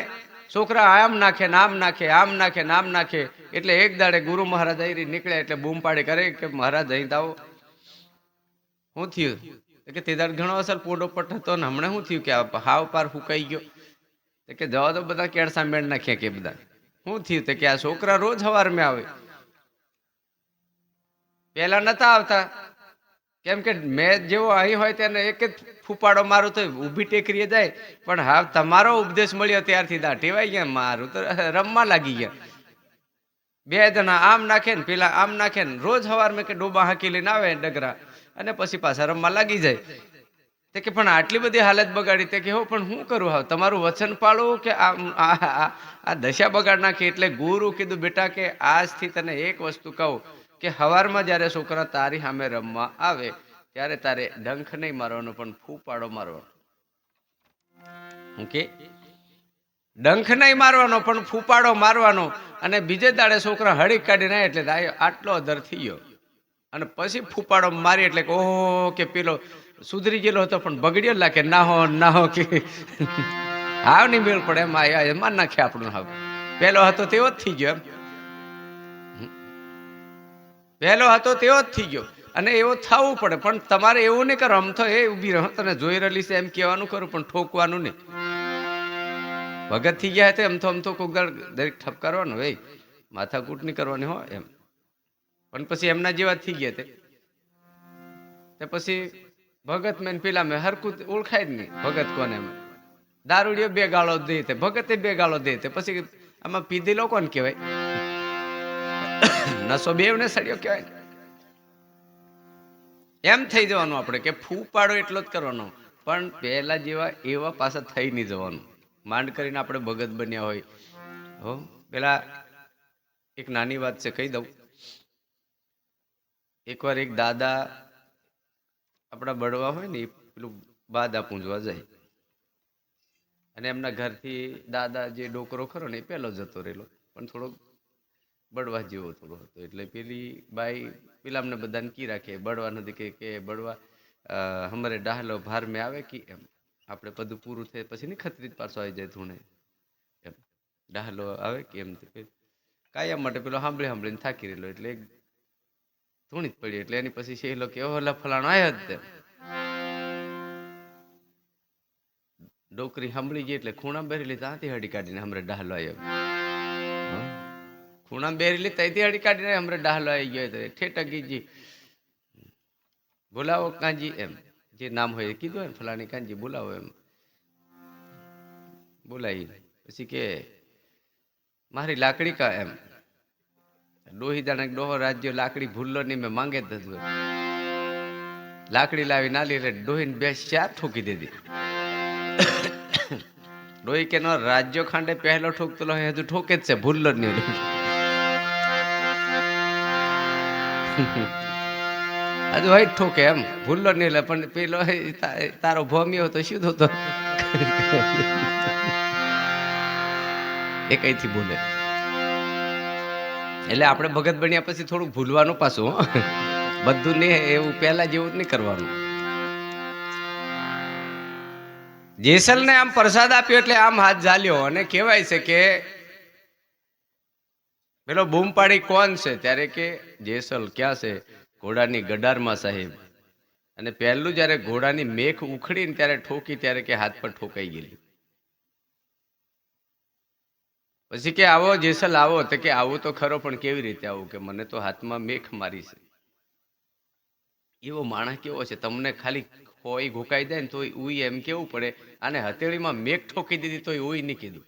છોકરા આમ નાખે ને આમ નાખે, આમ નાખે ને આમ નાખે, એટલે એક દાડે ગુરુ મહારાજ અહીં નીકળ્યા એટલે બૂમ પાડી કરે કે મહારાજ અહીં આવો. શું થયું કે તે દાડ ઘણો અસર પોડો પટ હતો ને હમણાં શું થયું કે હાવ પાર ફૂંકાઈ ગયો? કે જવા તો બધા કેળસા મેળ નાખ્યા કે બધા. શું થયું કે આ છોકરા રોજ સવારમાં આવે, પેલા નતા આવતા. કેમ કે મેં જેવો અહીં હોય તેને એક જ ફૂપાડો મારું તો ઊભી ટેકરીએ જાય, પણ હા તમારો ઉપદેશ મળ્યો ત્યારથી દા ટેવાઈ ગયા, મારું તો રમવા લાગી ગયા. બે જણા આમ નાખે ને પેલા આમ નાખે ને રોજ સવારમાં કે ડોબા હાંકી લઈને આવે ડગરા અને પછી પાછા રમવા લાગી જાય. તે કે પણ આટલી બધી હાલત બગાડી. તે કે હો પણ શું કરું હાવ, તમારું વચન પાળવું કે આ દશા બગાડ નાખી. એટલે ગુરુ કીધું બેટા કે આજથી તને એક વસ્તુ કહું કે સવારમાં જયારે છોકરા તારી સામે રમવા આવે ત્યારે તારે ડંખ નહીં મારવાનો પણ ફૂપાડો મારવાનો. ઓકે, ડંખ નહીં મારવાનો પણ ફૂપાડો મારવાનો. અને બીજે દાડે છોકરા હળી કાઢીને એટલે આટલો અધર થઈ ગયો અને પછી ફૂપાડો મારી એટલે ઓહો કે પેલો સુધરી ગયેલો હતો પણ બગડ્યો લાગે ના હો કે હાવ નહીં મેળ પડે એમાં નાખે આપણું. હાવ પેલો હતો તેવો જ થઈ ગયો, પહેલો હતો તેવો જ થઈ ગયો. અને એવો થવું પડે, પણ તમારે એવું નહીં કરો. આમ તો એ ઉભી રહો તને જોઈ રહેલી છે એમ કહેવાનું કરું, પણ ઠોકવાનું નહીં. ભગત થઈ ગયા એમ તો કોક દરેક ઠપકારવાનું ભાઈ, માથાકૂટ નહીં કરવાની હોય એમ. પણ પછી એમના જેવા થઈ ગયા તે પછી ભગત મેં પેલા મેં હરકું ઓળખાય જ નહીં. ભગત કોને એમ દારૂડિયો બે ગાળો દે તે ભગતે બે ગાળો દે તે પછી આમાં પીધેલો કોને કહેવાય? નસો બેવને સડ્યો કહેવાય. એમ થઈ જવાનું આપણે કે ફૂપાડો એટલો જ કરવાનો, પણ પહેલા જેવા એવા પાછા થઈ નહીં જવાનું. માંડ કરીને આપણે ભગત બન્યા હોય. હો પેલા એક નાની વાત છે કહી દઉં. એકવાર એક દાદા આપણા બળવા હોય ને એ પેલું બાદા પૂંજવા જાય અને એમના ઘરથી દાદા જે ડોકરો ખરો ને એ પેલો જતો રહેલો, પણ થોડોક બળવા જેવો થોડો હતો. એટલે પેલી બાઈ પેલા અમને બધાને કી રાખે બળવા નથી કે બળવા અમારે ડાહલો ભાર મેં આવે કે એમ આપણે બધું પૂરું થાય પછી નહીં ખતરી પાછો આવી જાય ધૂણે એમ ડાહલો આવે કે એમ કાયમ માટે પેલો સાંભળીને થાકી રહેલો એટલે ધૂણી જ પડી. એટલે એની પછી સહેલો કે ઓલા ફલાણો આવ્યો જ તેમ ડોકરી સાંભળી ગઈ એટલે ખૂણા બેરેલી ત્યાંથી હડી કાઢીને હમરે ડાહલો આવ્યો. ખૂણા બેરેલી ત્યાંથી હડી કાઢીને હમરે ડાહલો આવી ગયો. તો ઠેટકીજી બોલાવો કાંજી એમ જે નામ હોય કીધું હોય ને ફલાણી કાંજી બોલાવો એમ બોલાવી. પછી કે મારી લાકડી કા એમ ડોહી દાણા ડોહો રાજ્યો લાકડી ભૂલ્લો નહીં મેં માંગે જ નથી. લાકડી લાવી નાલી એટલે ડોહીને બે ચાર ઠોકી દીધી. ડોહી કે નો રાજ્યો ખાંડે પહેલો ઠોકતો હજુ ઠોકે જ છે ભૂલ્લો જ નહીં. હજુ હોય ઠોકે એમ ભૂલ્લો નહીં લે પણ પેલો તારો ભોમિયો તો શું થતો એ કઈથી બોલે. એટલે આપણે ભગત બન્યા પછી થોડુંક ભૂલવાનું પાછું બધું નહીં એવું પહેલા જેવું જ નહીં કરવાનું. જેસલને આમ પ્રસાદ આપ્યો એટલે આમ હાથ ઝાલ્યો અને કહેવાય છે કે પેલો બૂમ પાડી કોણ છે ત્યારે કે જેસલ ક્યાં છે? ઘોડાની ગડારમાં સાહેબ. અને પહેલું જયારે ઘોડાની મેખ ઉખડીને ત્યારે ઠોકી ત્યારે કે હાથ પર ઠોકાઈ ગયેલી. પછી કે આવો જેસલ આવો. તો કે આવું તો ખરો પણ કેવી રીતે આવું? કે મને તો હાથમાં મેખ મારી છે. એવો માણસ કેવો છે તમને ખાલી કોઈ ઘોકાઈ જાય ને તો ઉઈ એમ કેવું પડે અને હથેળીમાં મેઘ ઠોકી દીધી તો ઉઈ નહીં કીધું.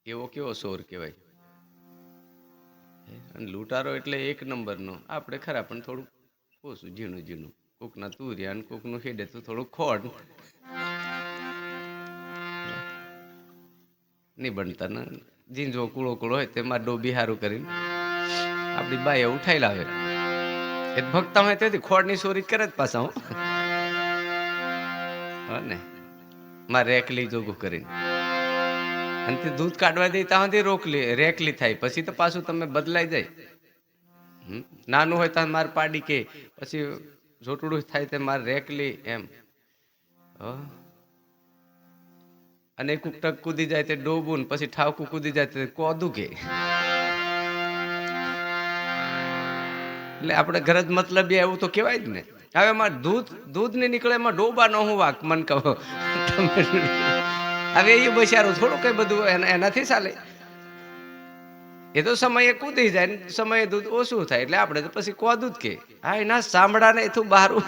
એવો કેવો સોર કહેવાય. લૂંટારો એટલે એક નંબરનો. આપણે ખરા પણ થોડું ઓછું ઝીણું કોકના તુર્યા અને કોકનું હેડે તો થોડું ખોટ નહીં બનતા ને. ઝીંઝો કુળો હોય તેમાં ડોબી હારું કરીને આપણી બાએ ઉઠાઈ લાવે એ ભક્તા હોય તેથી ખોળની ચોરી કરે જ પાછા હું ને મારે રેકલી જોગું કરીને અને તે દૂધ કાઢવા દે ત્યાં સુધી રેકલી થાય પછી તો પાછું તમે બદલાઈ જાય. નાનું હોય તો મારે પાડી કે પછી જોટુડું થાય તો મારે રેકલી એમ. અને એક ટક કૂદી જાય તે ડોબું પછી ઠાવકું કૂદી જાય તો કોદું કે એટલે આપણે ઘર જ મતલબ એવું તો કેવાય જ ને. હવે એમાં દૂધ ને નીકળે એમાં ડોબા નો હું વાક મન કહો. હવે એ બચારું થોડું કઈ બધું એનાથી ચાલે. એ તો સમયે કૂદી જાય ને સમયે દૂધ ઓછું થાય એટલે આપણે તો પછી કોદું જ કે હા એના સાંભળા ને તું બારું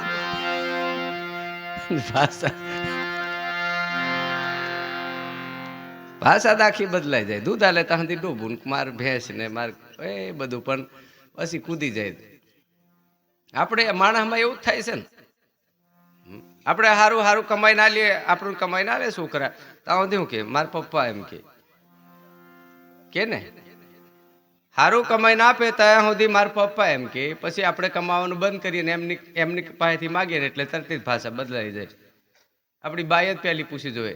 ભાષા દાખી બદલાઈ જાય. દૂધ આલે ત્યાં સુધી ડૂબું માર ભેંસ ને માર એ બધું પણ પછી કૂદી જાય. આપણે માણસમાં એવું જ થાય છે ને. આપણે હારું હારું કમાઈ ના લઈએ આપણું કમાઈ ના લે છોકરા ત્યાં સુધી કે મારા પપ્પા એમ કે ને હારું કમાઈ ના આપે ત્યાં સુધી મારા પપ્પા એમ કે પછી આપણે કમાવાનું બંધ કરીએ એમની પાસેથી માગીએ ને એટલે તરત જ ભાષા બદલાઈ જાય. આપણી બાઈ જ પહેલી પૂછી જોવે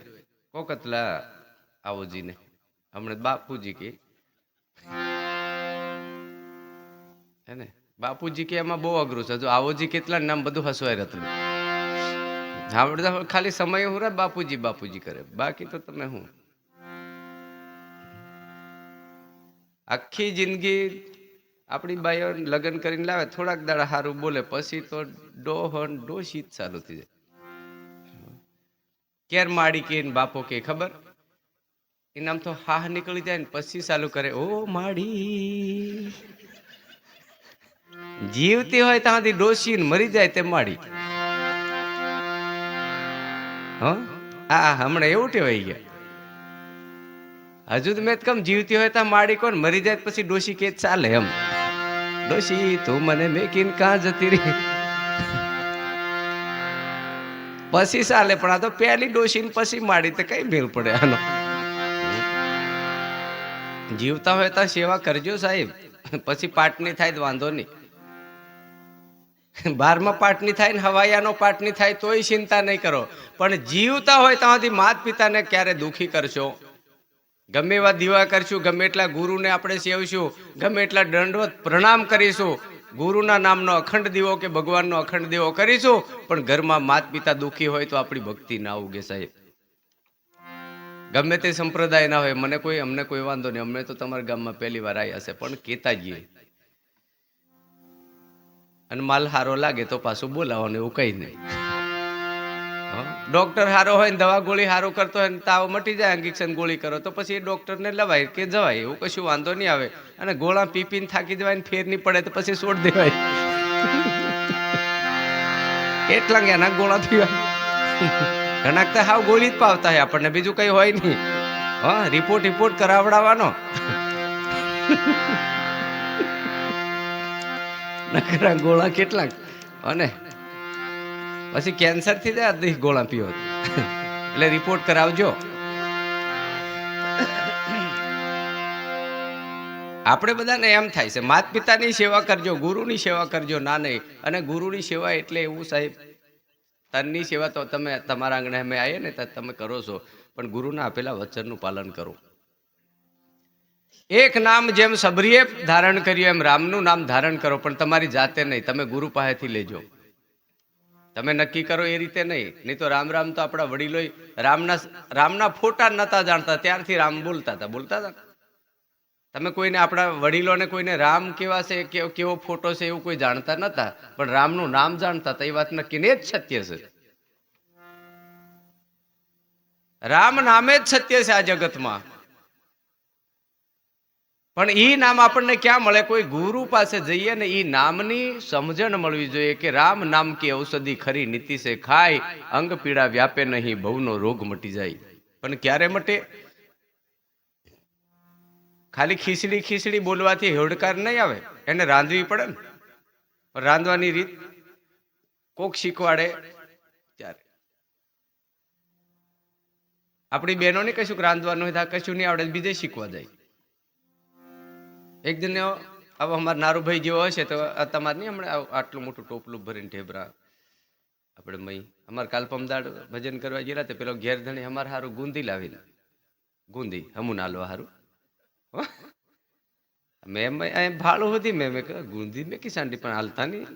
કોકતલા આવોજી ને હમણાં બાપુજી કે હે ને બાપુજી કે એમાં બહુ અઘરું છે. જો આવોજી કેટલા નામ બધું હસવાય રહેતું આપણે ખાલી સમય હું બાપુજી બાપુજી કરે બાકી તો તમે હું આખી જિંદગી આપણી બાઈઓ લગ્ન કરીને લાવે થોડાક દાડા સારું બોલે પછી તો ડોહન ડોશી જ ચાલુ થઈ જાય. કેર માડી કે બાપો કે ખબર એનામ તો હાહ નીકળી જાય ને પછી ચાલુ કરે ઓ માડી. જીવતી હોય ત્યાંથી ડોશી મરી જાય તે માડી. હા હમણાં એવું ટેવાઈ ગયા. હજુ તો મેં કમ જીવતી હોય તો માડી કોણ મરી જાય પછી ડોશી કે ચાલે એમ. ડોશી તું મને મેકીન કાં જતી રહી પછી ચાલે પણ આ તો પેલી ડોશી ને પછી માડી તો કઈ મેળ પડે આનો. જીવતા હોય તો સેવા કરજો સાહેબ પછી પાટની થાય વાંધો નહીં. 12મા પાઠની થાય ને હવાયાનો પાઠની થાય તોય ચિંતા નહીં કરો પણ જીવતા હોય ત્યાંથી માત પિતાને ક્યારે દુખી કરશો. ગમે એવા દીવા કરશું ગમે એટલા ગુરુને આપણે સેવશું ગમે એટલા દંડવત પ્રણામ કરીશું ગુરુના નામનો અખંડ દીવો કે ભગવાનનો અખંડ દીવો કરીશું પણ ઘરમાં માત પિતા દુખી હોય તો આપણી ભક્તિ ના ઉગે સાહેબ. ગમે તે સંપ્રદાય ના હોય અમને કોઈ વાંધો નહીં. અમે તો તમારા ગામમાં પહેલી વાર આવ્યા છે પણ કેતા જઈએ અને માલ હારો લાગે તો પાછું બોલાવવાનું એવું કઈ નહીં. ડોક્ટર હારો હોય ને દવા ગોળી હારો કરતો હોય ને તાવ મટી જાય ઇન્જેક્શન ગોળી કરો તો પછી એ ડોક્ટર ને લવાય કે જવાય એવું કશું વાંધો નહીં આવે. અને ગોળા પીપીને થાકી જવાય ને ફેર નહીં પડે તો પછી છોડ દેવાય. કેટલા એના ગોળા થયા ઘણા તો હાવ ગોળી જ પાવતા હોય આપણને બીજું કઈ હોય નહીં. રિપોર્ટ કરાવડાવવાનો નકરા ગોળા કેટલાક અને પછી કેન્સર થી જાય ગોળા પીવો એટલે રિપોર્ટ કરાવજો. આપણે બધાને એમ થાય છે માત પિતાની સેવા કરજો ગુરુની સેવા કરજો ના નહીં. અને ગુરુની સેવા એટલે એવું સાહેબ તનની સેવા તો તમે તમારા આંગણે અમે આવીએ ને તમે કરો છો પણ ગુરુના આપેલા વચનનું પાલન કરો. એક નામ જેમ સબરીએ ધારણ કર્યું એમ રામનું નામ ધારણ કરો પણ તમારી જાતે નહીં. તમે ગુરુ પાસેથી લેજો. તમે નક્કી કરો એ રીતે નહીં તો રામ રામ તો આપણા વડીલો રામના ફોટા નતા જાણતા ત્યારથી રામ બોલતા હતા. તમે કોઈને આપણા વડીલોને કોઈને રામ કેવા છે કેવો ફોટો છે એવું કોઈ જાણતા નતા પણ રામનું નામ જાણતા હતા. એ વાત નક્કી ને જ સત્ય છે. રામ નામે જ સત્ય છે આ જગતમાં. પણ ઈ નામ આપણને ક્યાં મળે? કોઈ ગુરુ પાસે જઈએ ને ઈ નામની સમજણ મળવી જોઈએ કે રામ નામ કી ઔષધિ ખરી નીતિ સે ખાય અંગ પીડા વ્યાપે નહીં ભવનો રોગ મટી જાય. પણ ક્યારે મટે? ખાલી ખીચડી બોલવાથી હેડકાર નહીં આવે. એને રાંધવી પડે ને. રાંધવાની રીત કોક શીખવાડે ત્યારે. આપણી બહેનોને કશું રાંધવાનું હોય કશું નહીં આવડે બીજે શીખવા જાય. એક દિન હવે અમારા નારુભાઈ જેવો હશે તો તમારે નહીં હમણાં આટલું મોટું ટોપલું ભરીને ઢેબરા આપણે મય અમારે કાલ પમદાડ ભજન કરવા ગયેલા તો પેલો ઘેર ધણી અમારે સારું ગુંદી લાવીને ગુંદી હમું નાલવા સારું મેં ભાડું હતી મેં ગુંદી મેં કી સાંડી પણ હાલતા નહીં.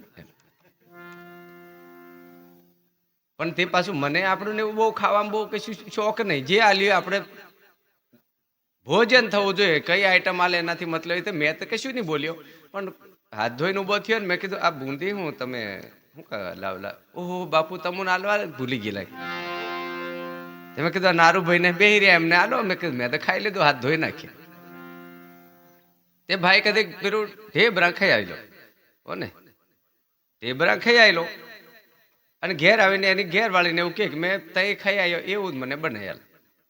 પણ તે પાછું મને આપણને બહુ ખાવામાં બહુ કશું શોખ નહીં. જે હાલ્યું આપણે ભોજન થવું જોઈએ. કઈ આઈટમ હાલે એનાથી મતલબ તો મેં તો કશું નહીં બોલ્યો, પણ હાથ ધોઈને ઉભો થયો ને મેં કીધું આ બુંદી હું તમે શું લાવલા? ઓહો બાપુ તમને હાલવા ભૂલી ગયેલા. મેં કીધું નારુભાઈ ને બેહી રહ્યા એમને હાલો. મેં કીધું મેં તો ખાઈ લીધું, હાથ ધોઈ નાખ્યા. તે ભાઈ કદી પેલું ઢેબરા ખાઈ આવેલો હો ને, ઢેબરા ખાઈ આવેલો અને ઘેર આવીને એની ઘેર વાળીને એવું કે મેં તઈ ખાઈ આવ્યો એવું જ મને બનાવેલ.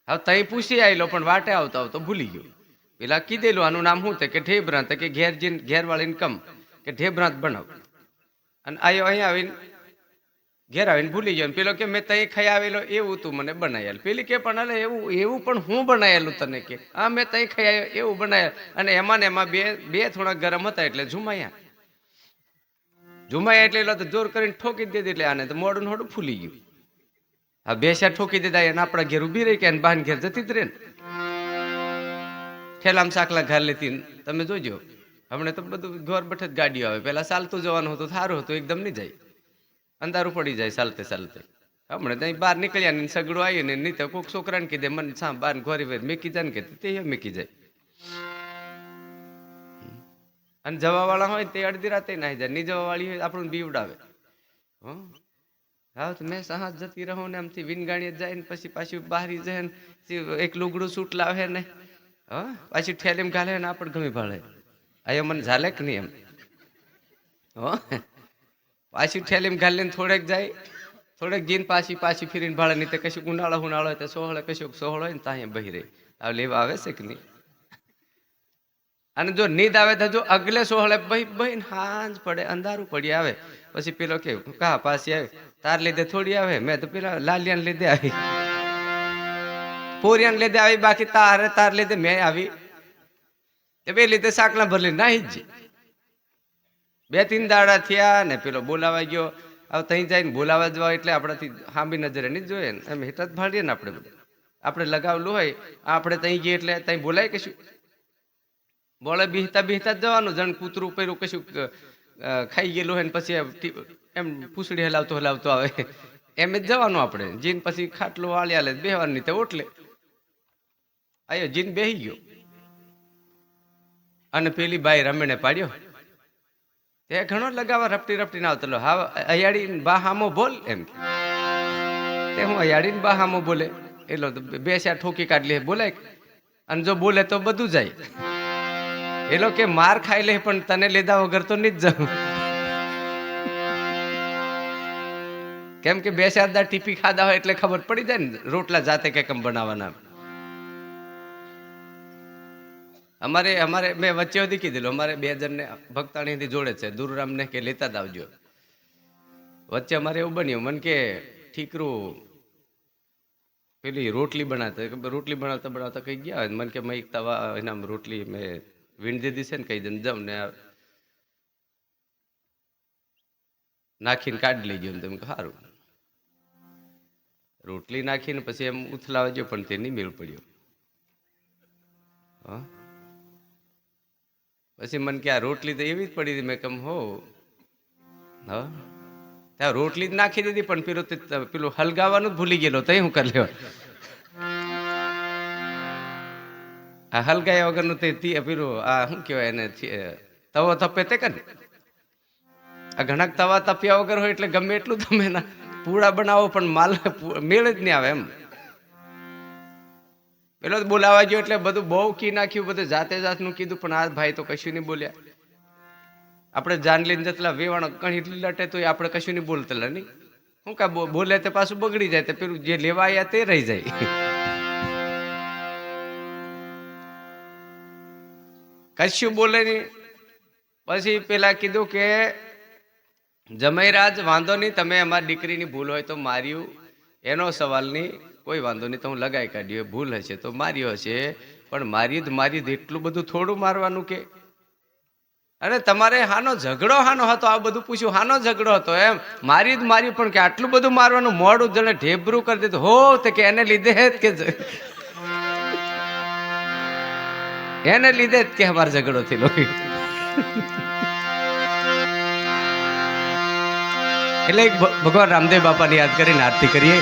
હવે તઈ પૂછી આવેલો પણ વાટે આવતા આવતો ભૂલી ગયો. પેલા કીધેલું આનું નામ શું થાય કે ઢેબરા, કે ઘેર જઈને ઘેર વાળીને કમ કે ઢેબરા જ બનાવ. અને આયો અહીંયા આવીને ઘેર આવીને ભૂલી ગયો. પેલો કે મેં તઈ ખાઈ આવેલો એવું તું મને બનાવેલ. પેલી કે પણ અલે એવું પણ હું બનાવેલું તને કે હા મેં તઈ ખાઈ આવ્યો એવું બનાવેલ. અને એમાં ને એમાં બે થોડા ગરમ હતા એટલે ઝુમાયા એટલે તો જોર કરીને ઠોકી દીધી. એટલે આને તો મોડું થોડું ફૂલી ગયું. હા બે ચાર ઠોકી દીધા એને આપણા ઘેર ઉભી રહી કે બહાર ઘેર જતી જ રહે ને. ઠેલામ સાકલા ઘર લેતી તમે જોજો. હમણાં તો બધું ઘર બેઠે જ ગાડીઓ આવે. પેલા ચાલતું જવાનું હતું, સારું હતું, એકદમ નહીં જાય, અંધારું પડી જાય ચાલતે ચાલતે. હમણાં ત્યાં બહાર નીકળ્યા ને સગડું આવ્યું ને નહીં તો કોઈક છોકરાને કીધે મને સા બહાર ઘોરી મેકી જાય ને કે તે મેકી જાય. અને જવા વાળા હોય તે અડધી રાતે નાહી જાય, નહીં જવા વાળી હોય આપણને બીવડાવે. હા તો મેં સહાજ જતી રહું ને આમથી વિનગાણી જાય ને પછી પાછું બહારી જાય ને એક લુગડું સૂટ લાવે ને હા પાછી ઠેલીમ ઘાલે ને આપણે ગમી ભાળે. આયો મને ઝાલે કે નહીં એમ પાછી ઠેલીમ ઘાલે ને થોડેક જાય, થોડેક જીન પાછી ફીરીને ભાળે. નહીં તો કશું ઉનાળો હોય તો સોહળે કશું સોહળ હોય ને ત્યાં બહી રહી. આ લેવા આવે છે કે નહીં? અને જો નીંદ આવે તો જો અગલે સોહળે બહીને હાંજ પડે અંધારું પડી આવે પછી પેલો કે કા પાછી આવે તાર લીધે થોડી આવે. મેં તો પેલા લાલિયાને લીધે આવી, પોરિયાને લીધે આવી, બાકી તાર લીધે મેં આવી. બે લીધે સાકલા ભરલી નાહી જ. 2-3 દાડા થયા ને પેલો બોલાવા ગયો. હવે ત્યાં જઈને બોલાવા જવા એટલે આપણાથી હાંબી નજરે નહીં જોઈએ ને એમ હેઠ જ ભાડીએ ને આપણે બધું. આપણે લગાવેલું હોય આપણે ત્યાં ગઈએ એટલે ત્યાં બોલાય કશું બોલે બીહતા જ જવાનું. જણ કૂતરું પહેરું કશું ખાઈ ગયેલું હોય ને પછી એમ પૂછડી હલાવતો આવે એમ જ જવાનું આપણે. જીન પછી ખાટલો વાળ્યા લે બેહવાનું નહીં તો ઓટલે આયો જીન બેહી ગયો. અને પેલી બાઈ રમણે પાડ્યો તે ઘણો લગાવા રપટી ના આવતો. હા અયાડી બા હામો બોલ એમ તે હું અયાડી બા હામો બોલે એટલો બે ચાર ઠોકી કાઢી બોલાય. અને જો બોલે તો બધું જાય. એલો કે માર ખાઈ લે પણ તને લીધા વગર તો નહીં જ જાઉં. કેમ કે 2-4 દાડા ટીપી ખાધા હોય એટલે ખબર પડી જાય ને રોટલા જાતે કે કેમ બનાવવાના. અમારે મેં વચ્ચે સુધી કીધેલું અમારે 2 જણને ભક્તાણીથી જોડે છે દુરુરામ ને કે લેતા જ આવજો. વચ્ચે અમારે એવું બન્યું મને કે ઠીકરું પેલી રોટલી બનાવતા કઈ ગયા હોય મને કે મેં તવા એના રોટલી મેં વીણ દીધી છે ને કઈ દઈને જાઉં ને નાખીને કાઢી લેજો ને તમે સારું. રોટલી નાખીને પછી એમ ઉથલાવા ગયો પણ તે નહીં મેળ પડ્યો. હા પછી મને કે આ રોટલી તો એવી જ પડી હતી. મેં કમ હો હા ત્યાં રોટલી જ નાખી દીધી પણ પેલું હલગાવાનું જ ભૂલી ગયેલો તો હું કરી લેવા. આ હલગાયા વગરનું તે પેલું આ શું કહેવાય એને તવો તપે તે કરે. આ ઘણા તવા તપ્યા વગર હોય એટલે ગમે એટલું તમે એના પૂડા બનાવો પણ માલ મેળ જ નહીં આવે એમ. પેલો બોલાવા ગયો એટલે બધું બહુ કી નાખ્યું, બધું જાતનું કીધું પણ આ ભાઈ તો કશું નહીં બોલ્યા. આપણે જાન લઈને જતલા વેવાણો કણી લટે તો આપણે કશું નહીં બોલતેલા નહીં. શું કા બોલે તે પાછું બગડી જાય, પેલું જે લેવા આવ્યા તે રહી જાય. કશું બોલે નહીં. પછી પેલા કીધું કે જમાઈરાજ વાંધો નહીં, તમે અમારી દીકરીની ભૂલ હોય તો માર્યું એનો સવાલ નહીં, કોઈ વાંધો નહીં, તો હું લગાઈ કાઢ્યો. ભૂલ હશે તો માર્યો હશે પણ માર્યું એટલું બધું થોડું મારવાનું કે અરે તમારે હાનો ઝઘડો હાનો હતો? આ બધું પૂછ્યું, હાનો ઝઘડો હતો? એમ મારી જ મારી, પણ કે આટલું બધું મારવાનું, મોડું જણે ઢેબરું કરી દીધું હો, તો કે એને લીધે જ કે એને લીધે જ કે અમારો ઝઘડો થયેલો. એટલે ભગવાન રામદેવ બાપાની યાદ કરીને આરતી કરીએ.